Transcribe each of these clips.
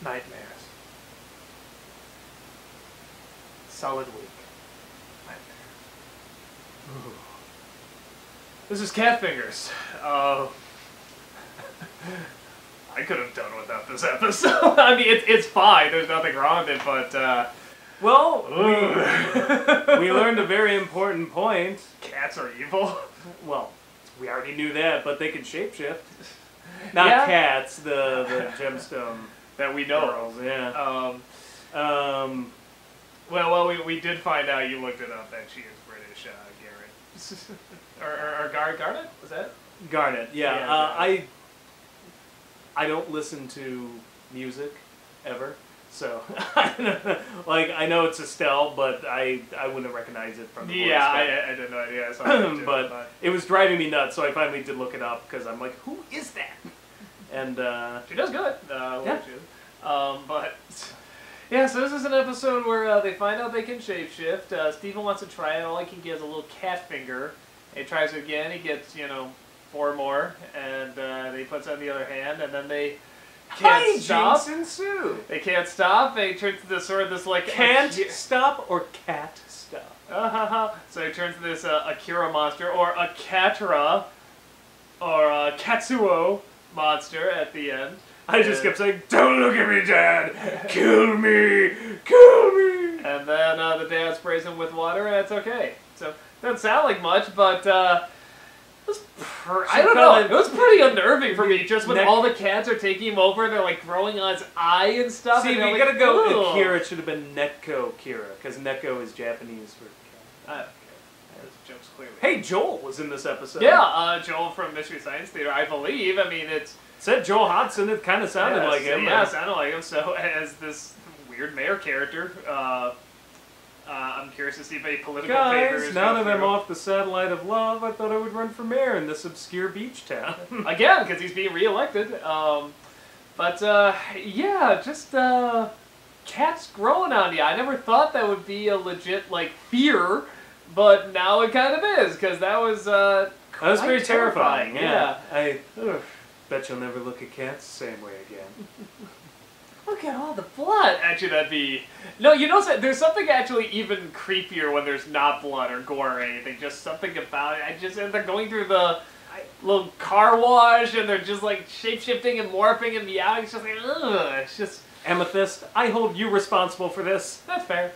Nightmares. Solid week. Nightmares. Ooh. This is Cat Fingers. I could have done without this episode. I mean, it's fine. There's nothing wrong with it, but, well, we learned a very important point. Cats are evil. Well, we already knew that, but they can shapeshift. Not cats, the gemstone that we know girls, yeah. Well, we did find out, you looked it up, that she is British, Garrett. or Garnet? Was that? Garnet, yeah. I don't listen to music, ever. So, like, I know it's Estelle, but I wouldn't recognize it from the voice. Yeah, I had no idea. I saw it too, but it was driving me nuts, so I finally did look it up, because I'm like, who is that? And, she does good. Yeah. But, yeah, so this is an episode where they find out they can shapeshift. Steven wants to try it. All he can get is a little cat finger. He tries it again. He gets, 4 more, and he puts it on the other hand, and then they can't stop. Ensue. They can't stop. They turn to this sort of this like can't stop or cat stop. So he turns to this Akira monster or a Catra or a Katsuo monster at the end. I just kept saying, "Don't look at me, Dad! Kill me! Kill me!" And then the dad sprays him with water, and it's okay. So doesn't sound like much, but I don't know. It was pretty unnerving for me, just when all the cats are taking him over, they're like growing on his eye and stuff. See, and we gotta go. Akira, it should have been Neko Kira, because Neko is Japanese for cat. I don't care. Those jokes clearly. Hey, Joel was in this episode. Yeah, Joel from Mystery Science Theater, I believe. I mean, it said Joel Hodgson. It kind of sounded like him. Yeah, it sounded like him. So as this weird mayor character. I'm curious to see if any political favors. Guys, now that I'm off the satellite of love, I thought I would run for mayor in this obscure beach town. Again, because he's being reelected. Yeah, just cats growing on you. I never thought that would be a legit, like, fear, but now it kind of is, because that was very terrifying. Yeah. I bet you'll never look at cats the same way again. Look at all the blood. Actually, that'd be... No, you know, there's something actually even creepier when there's not blood or gore or anything. Just something about it. And they're going through the little car wash, and they're just, like, shape-shifting and morphing and meowing. It's just like, ugh. It's just... Amethyst, I hold you responsible for this. That's fair.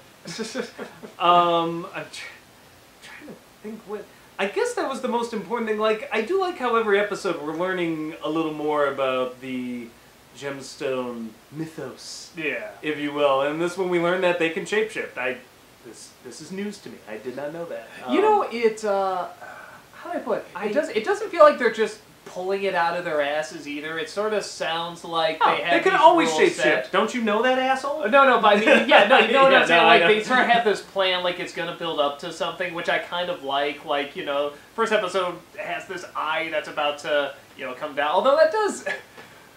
I'm trying to think what... I guess that was the most important thing. Like, I do like how every episode we're learning a little more about the gemstone mythos, if you will. And this one we learned that they can shapeshift. This is news to me. I did not know that. You know, how do I put it? It doesn't feel like they're just pulling it out of their asses either. It sort of sounds like they can always shapeshift. Don't you know that, asshole? No, but I mean, yeah, no, you know what I'm saying? Like, they sort of have this plan, like it's gonna build up to something, which I kind of like. Like, first episode has this eye that's about to, come down. Although that does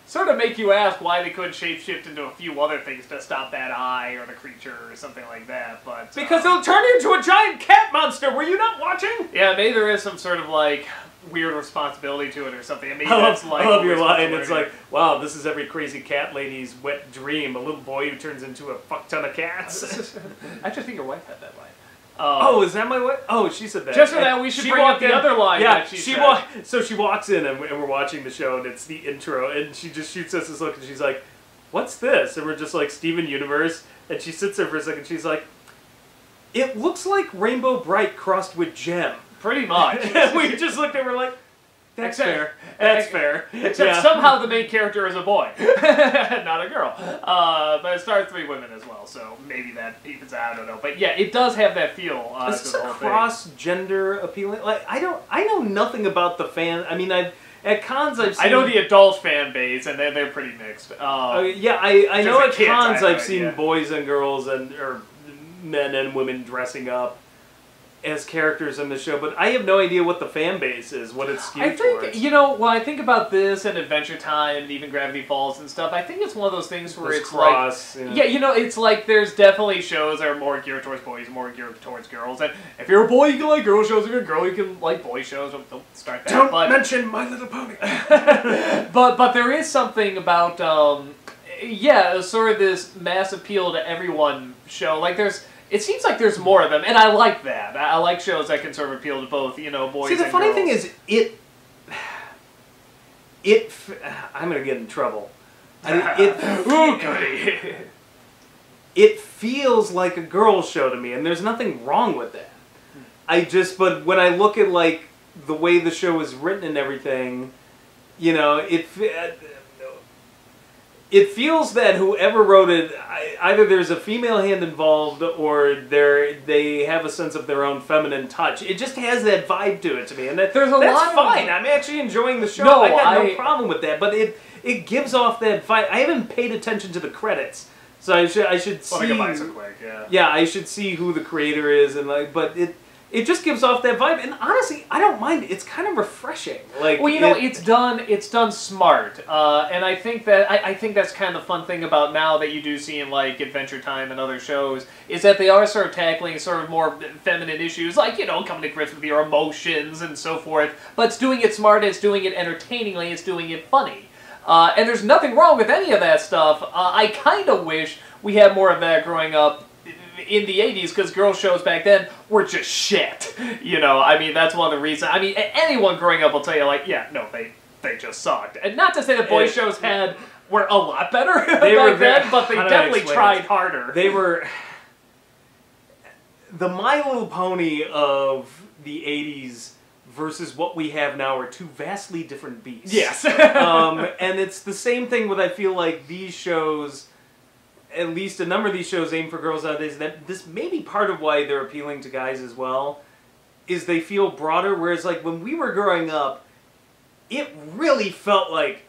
sort of make you ask why they couldn't shapeshift into a few other things to stop that eye or the creature or something like that. But because they'll turn into a giant cat monster. Were you not watching? Yeah, maybe there is some sort of like weird responsibility to it or something. Maybe I love your line. It's like, wow, this is every crazy cat lady's wet dream. A little boy who turns into a fuck ton of cats. I just think your wife had that line. Oh, is that my wife? Oh, she said that. Just for that, we should bring up the other line. Yeah, that she said. So she walks in, and we're watching the show, and it's the intro, and she just shoots us this look, and she's like, "What's this?" And we're just like, "Steven Universe." And she sits there for a second, she's like, "It looks like Rainbow Bright crossed with Gem." Pretty much. And we just looked at her like, that's fair. That's fair. Except somehow the main character is a boy, not a girl. But it stars 3 women as well, so maybe that evens out. I don't know. But yeah, it does have that feel. Is this a cross-gender appealing? Like, I know nothing about the fan. I mean, at cons I've seen... I know the adult fan base, and they're pretty mixed. Yeah, I know at cons I've seen boys and girls or men and women dressing up as characters in the show, but I have no idea what the fan base is, what it's skewed towards. When I think about this and Adventure Time and even Gravity Falls and stuff, I think it's one of those things where it's cross, like... Yeah, it's like there's definitely shows that are more geared towards boys, more geared towards girls, and if you're a boy, you can like girl shows, if you're a girl, you can like boy shows. Don't start that. Don't mention My Little Pony! But there is something about... yeah, sort of this mass appeal to everyone show. Like it seems like there's more of them, and I like that. I like shows that can sort of appeal to both, boys and girls. See, the funny thing is, I'm gonna get in trouble. Ooh, goody. It feels like a girl's show to me, and there's nothing wrong with that. But when I look at, like, the way the show is written and everything, it feels that whoever wrote it, either there's a female hand involved or they have a sense of their own feminine touch. It just has that vibe to it to me, and that's fine. I'm actually enjoying the show. I got no problem with that, but it gives off that vibe. I haven't paid attention to the credits, so I should see. Quick, yeah. Yeah, I should see who the creator is, but it just gives off that vibe, and honestly, I don't mind. It's kind of refreshing. Like, well, it's done smart, and I think that's kind of the fun thing about now that you do see in like Adventure Time and other shows is that they are sort of tackling sort of more feminine issues, like coming to grips with your emotions and so forth. But it's doing it smart, it's doing it entertainingly, it's doing it funny, and there's nothing wrong with any of that stuff. I kind of wish we had more of that growing up in the 80s, because girl shows back then were just shit. I mean, that's one of the reasons. I mean, anyone growing up will tell you, like, yeah, no, they just sucked. And not to say that boys shows were a lot better back then, but they definitely tried harder. They were... The My Little Pony of the 80s versus what we have now are two vastly different beasts. Yes. And it's the same thing with, I feel like, these shows... At least a number of these shows aim for girls nowadays. That this may be part of why they're appealing to guys as well, is they feel broader. Whereas, like, when we were growing up, it really felt like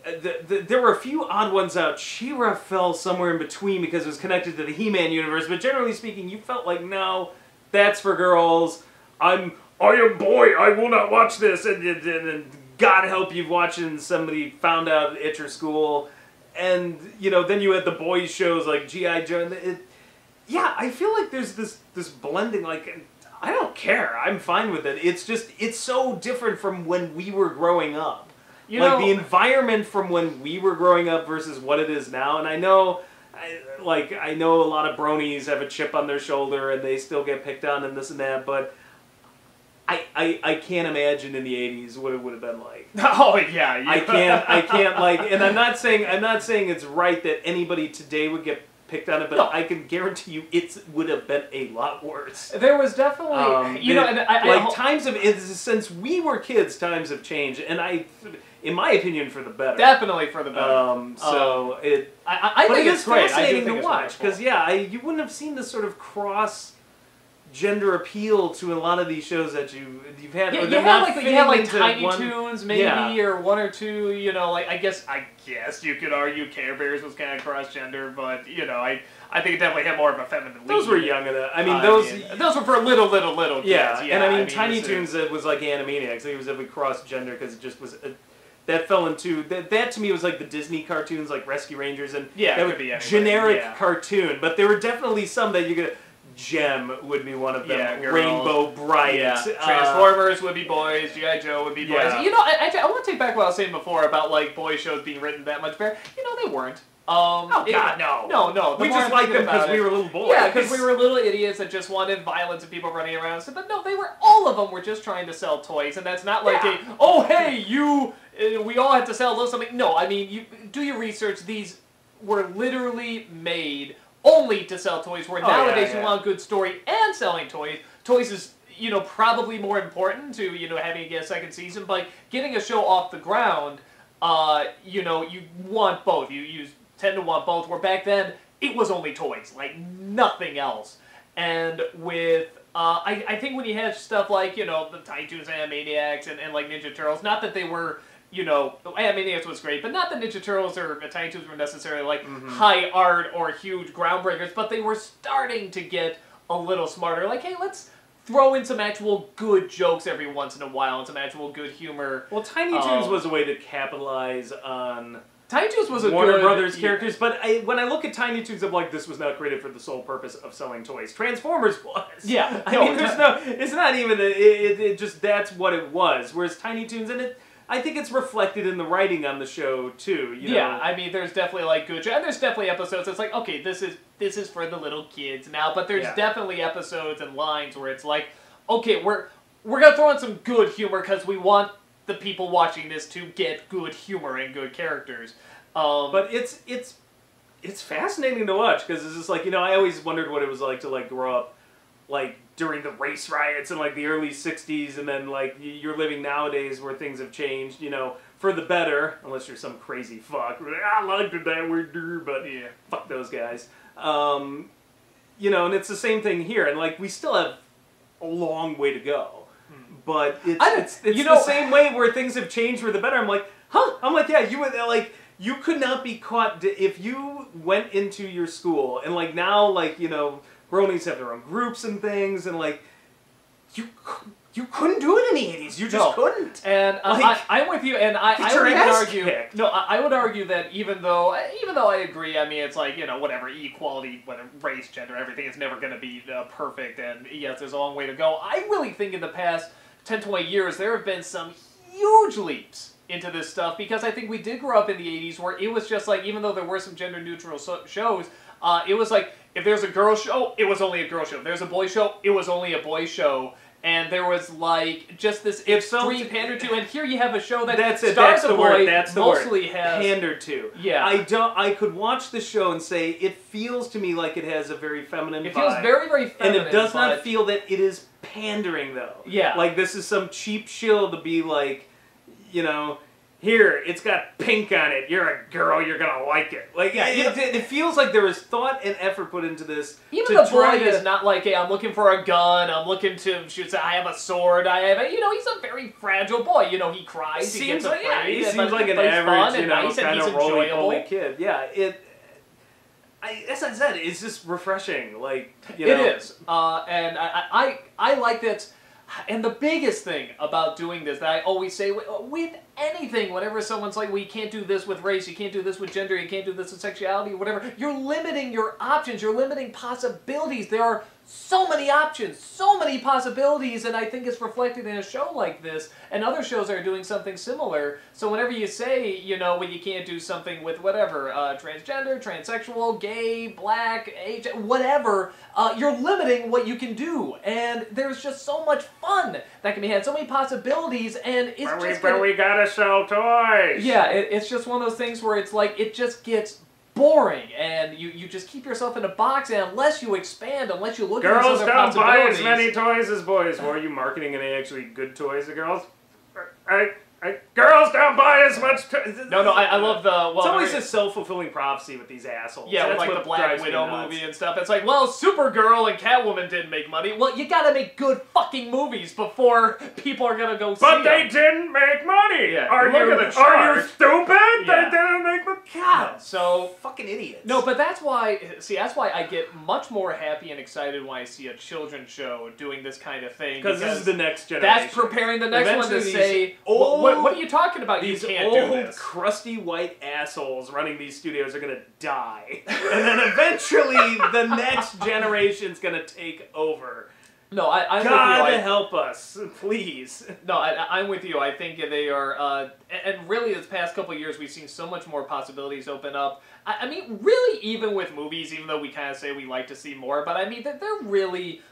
there were a few odd ones out. She-Ra fell somewhere in between because it was connected to the He-Man universe. But generally speaking, you felt like, no, that's for girls. I am boy. I will not watch this. And God help you watching somebody found out at your school. And, then you had the boys shows like G.I. Joe. Yeah, I feel like there's this blending, like, I don't care. I'm fine with it. It's so different from when we were growing up. The environment from when we were growing up versus what it is now. And I know a lot of bronies have a chip on their shoulder and they still get picked on and this and that, but I can't imagine in the 80s what it would have been like. Oh yeah, I can't like, and I'm not saying it's right that anybody today would get picked on it, but I can guarantee you it would have been a lot worse. There was definitely, since we were kids, times have changed, and in my opinion, for the better. Definitely for the better. I think it's fascinating to watch because you wouldn't have seen this sort of gender appeal to a lot of these shows that you've had. Yeah, you had like Tiny Toons maybe, or one or two. I guess you could argue Care Bears was kind of cross-gender, but I think it definitely had more of a feminine lead. Those were young enough. I mean, those were for little kids. Yeah, and I mean Tiny Toons was like Animaniacs. It was definitely cross-gender because it just was. That fell into that to me was like the Disney cartoons, like Rescue Rangers, and that would be generic cartoon. But there were definitely some that you could. Gem would be one of them. Yeah, Rainbow Bright. Yeah. Transformers would be boys. G.I. Joe would be boys. Yeah. I want to take back what I was saying before about like boy shows being written that much better. They weren't. Oh God, no. No. We just liked them because we were little boys. Yeah, because we were little idiots that just wanted violence and people running around. But no, all of them were just trying to sell toys, and that's not like we all had to sell a little something. No, I mean, you do your research. These were literally made only to sell toys, where nowadays you want a good story and selling toys. Toys is, probably more important to, having a second season, but getting a show off the ground, you want both. You tend to want both, where back then, it was only toys, like nothing else. And with, I think when you have stuff like, the Tiny Toons Animaniacs and like Ninja Turtles, not that they were, Animaniacs was great, but not that Ninja Turtles or Tiny Toons were necessarily like high art or huge groundbreakers, but they were starting to get a little smarter. Like, hey, let's throw in some actual good jokes every once in a while and some actual good humor. Well, Tiny Toons was a way to capitalize on Tiny Toons was a Warner Brothers characters, but when I look at Tiny Toons, I'm like, this was not created for the sole purpose of selling toys. Transformers was. Yeah. I mean, it's not even, it just, that's what it was. Whereas Tiny Toons, and I think it's reflected in the writing on the show too. You Yeah, know? I mean, there's definitely like good, and there's definitely episodes that's like, okay, this is for the little kids now, but there's Yeah. definitely episodes and lines where it's like, okay, we're gonna throw in some good humor because we want the people watching this to get good humor and good characters. But it's fascinating to watch because it's just like, you know, I always wondered what it was like to like grow up like during the race riots in like the early 60s, and then like you're living nowadays where things have changed, you know, for the better, unless you're some crazy fuck. I liked it that way, but yeah, fuck those guys. You know, and it's the same thing here, and like we still have a long way to go. But it's you the know, same way where things have changed for the better. I'm like, huh? I'm like, yeah, you would like. You could not be caught if you went into your school and like now like, you know, bronies have their own groups and things, and like you couldn't do it in the 80s. You just couldn't. And like, I'm with you, and I your would even ass argue. kicked. No, I would argue that even though I agree, I mean it's like, you know, whatever, equality, whether race, gender, everything is never going to be perfect, and yes, there's a long way to go. I really think in the past 10, 20 years there have been some huge leaps into this stuff, because I think we did grow up in the 80s where it was just like, even though there were some gender neutral shows, it was like, if there's a girl show, it was only a girl show. If there's a boy show, it was only a boy show. And there was like just this extreme pander to, and here you have a show that stars a boy, mostly has pandered to. Yeah, I could watch the show and say it feels to me like it has a very feminine vibe. It feels very, very feminine, and it does not feel that it is pandering though. Yeah, like this is some cheap shill to be like, you know, here, it's got pink on it. You're a girl, you're gonna like it. Like, yeah, it feels like there was thought and effort put into this. Even the boy is not like, hey, I'm looking for a gun, I'm looking to shoot, I have a sword, I have a, you know, he's a very fragile boy. You know, he cries, he gets afraid. Yeah, he seems like an average, you know, kind of roly-poly kid. Yeah, as I said, it's just refreshing. Like, you know. It is. And I like that. And the biggest thing about doing this that I always say with anything, whenever someone's like, well, you can't do this with race, you can't do this with gender, you can't do this with sexuality, or whatever, you're limiting your options, you're limiting possibilities. There are so many options, so many possibilities, and I think it's reflected in a show like this, and other shows are doing something similar. So whenever you say, you know, well, you can't do something with whatever, transgender, transsexual, gay, black, age, whatever, you're limiting what you can do, and there's just so much fun that can be had, so many possibilities, and it's but we gotta sell toys. Yeah, it's just one of those things where it's like, it just gets boring, and you just keep yourself in a box, and unless you expand, unless you look at these other possibilities... Girls don't buy as many toys as boys. Well, are you marketing any actually good toys to girls? Girls don't buy as much toys. No, I love the... Well, it's always a self-fulfilling prophecy with these assholes. Yeah, with like the Black Widow movie and stuff. It's like, well, Supergirl and Catwoman didn't make money. Well, you gotta make good fucking movies before people are gonna go see them. But they didn't make money! Yeah, are you stupid? Yeah. They didn't make money? God, so fucking idiots. No, but that's why, that's why I get much more happy and excited when I see a children's show doing this kind of thing. Because this is the next generation. That's preparing the next one to say, what are you talking about? These you can't do old, this. crusty white assholes running these studios are gonna die. And then eventually the next generation's gonna take over. No, I'm God with you. help us, please. No, I'm with you. I think they are, and really this past couple of years we've seen so much more possibilities open up. I mean, really, even with movies, even though we kind of say we like to see more, but I mean, they're really,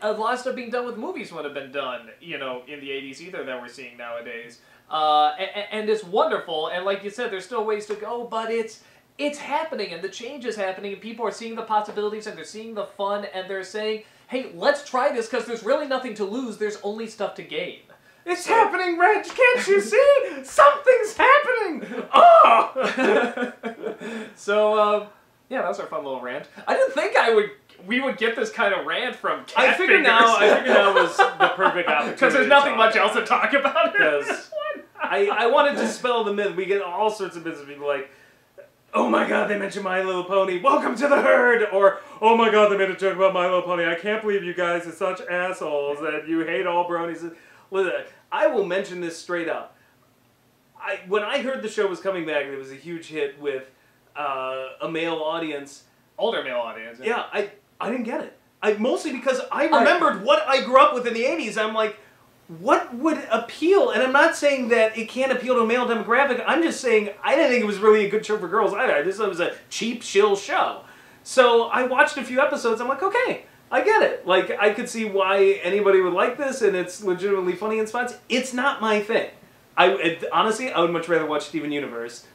a lot of stuff being done with movies would have been done, you know, in the 80s either that we're seeing nowadays. And it's wonderful, and like you said, there's still ways to go, but it's happening, and the change is happening, and people are seeing the possibilities, and they're seeing the fun, and they're saying, hey, let's try this, because there's really nothing to lose, there's only stuff to gain. It's happening, Reg, can't you see? Something's happening! Oh! So, yeah, that was our fun little rant. I didn't think we would get this kind of rant from Cat I figured now was the perfect opportunity. Because there's nothing much else to talk about. Because I wanted to dispel the myth. We get all sorts of business people like, oh my god, they mentioned My Little Pony, welcome to the herd! Or, oh my god, they made a joke about My Little Pony, I can't believe you guys are such assholes that you hate all bronies. Listen, I will mention this straight up. When I heard the show was coming back, it was a huge hit with a male audience. Older male audience. Yeah, I didn't get it. Mostly because I remembered what I grew up with in the 80s. I'm like, what would appeal? And I'm not saying that it can't appeal to a male demographic. I'm just saying I didn't think it was really a good show for girls either. I just thought it was a cheap, shill show. So I watched a few episodes. I'm like, okay, I get it. Like, I could see why anybody would like this, and it's legitimately funny in spots. It's not my thing. Honestly, I would much rather watch Steven Universe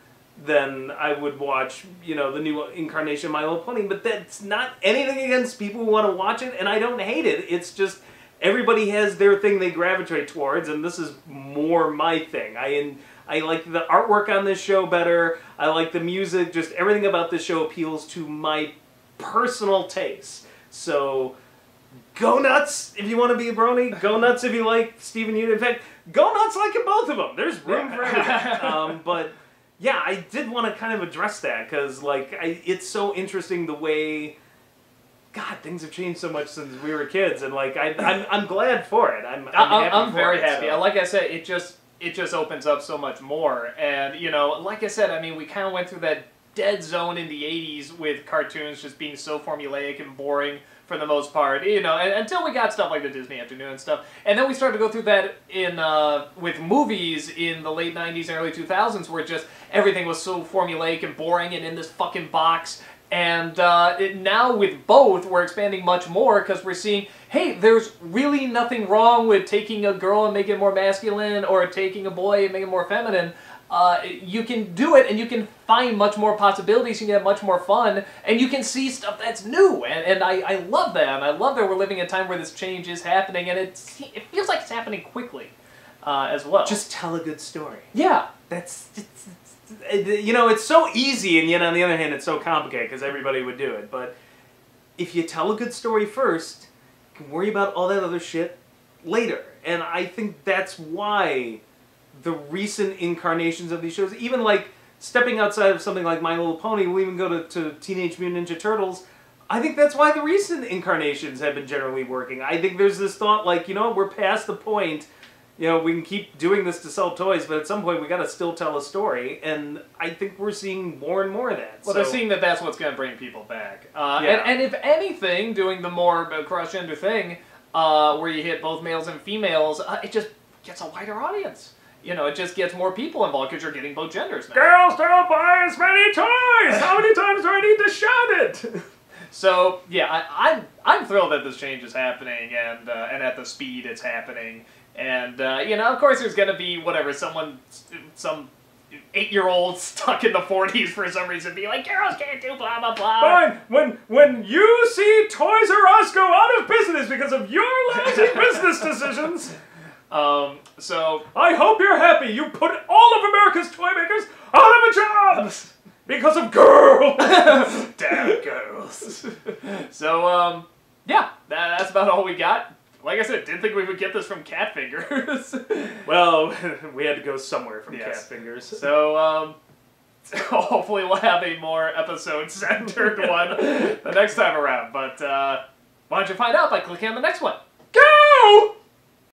than I would watch, you know, the new incarnation of My Little Pony. But that's not anything against people who want to watch it, and I don't hate it. It's just everybody has their thing they gravitate towards, and this is more my thing. I like the artwork on this show better. I like the music. Just everything about this show appeals to my personal taste. So go nuts if you want to be a brony. Go nuts if you like Steven Universe. In fact, go nuts liking both of them. There's room for everything. But yeah, I did want to kind of address that because, like, it's so interesting the way, God, things have changed so much since we were kids, and like I'm glad for it. I'm very for it, happy. So. Like I said, it just opens up so much more, and you know, like I said, I mean, we kind of went through that dead zone in the '80s with cartoons just being so formulaic and boring for the most part, you know, until we got stuff like the Disney Afternoon and stuff, and then we started to go through that in with movies in the late '90s and early 2000s, where just everything was so formulaic and boring and in this fucking box. And now with both, we're expanding much more because we're seeing, hey, there's really nothing wrong with taking a girl and making it more masculine, or taking a boy and making it more feminine. You can do it, and you can find much more possibilities, you can have much more fun, and you can see stuff that's new, and I love that, and I love that we're living in a time where this change is happening, and it feels like it's happening quickly as well. Just tell a good story. Yeah. You know, it's so easy, and yet on the other hand, it's so complicated because everybody would do it. But if you tell a good story first, you can worry about all that other shit later. And I think that's why the recent incarnations of these shows, even like stepping outside of something like My Little Pony, we'll even go to Teenage Mutant Ninja Turtles. I think that's why the recent incarnations have been generally working. I think there's this thought like, you know, we're past the point. You know, we can keep doing this to sell toys, but at some point we got to still tell a story, and I think we're seeing more and more of that. Well, they're seeing that that's what's going to bring people back. And if anything, doing the more cross-gender thing, where you hit both males and females, it just gets a wider audience. You know, it just gets more people involved because you're getting both genders now. Girls don't buy as many toys! How many times do I need to shout it? So, yeah, I'm thrilled that this change is happening, and at the speed it's happening. And, you know, of course there's going to be, whatever, some 8-year-old stuck in the 40s for some reason be like, girls can't do blah, blah, blah. Fine, when you see Toys R Us go out of business because of your lousy business decisions, so... I hope you're happy you put all of America's toy makers out of a job! Because of girls! Damn girls. So, yeah, that's about all we got. Like I said, didn't think we would get this from Cat Fingers. Well, we had to go somewhere from Cat Fingers. So, hopefully we'll have a more episode-centered one the next time around. But, why don't you find out by clicking on the next one?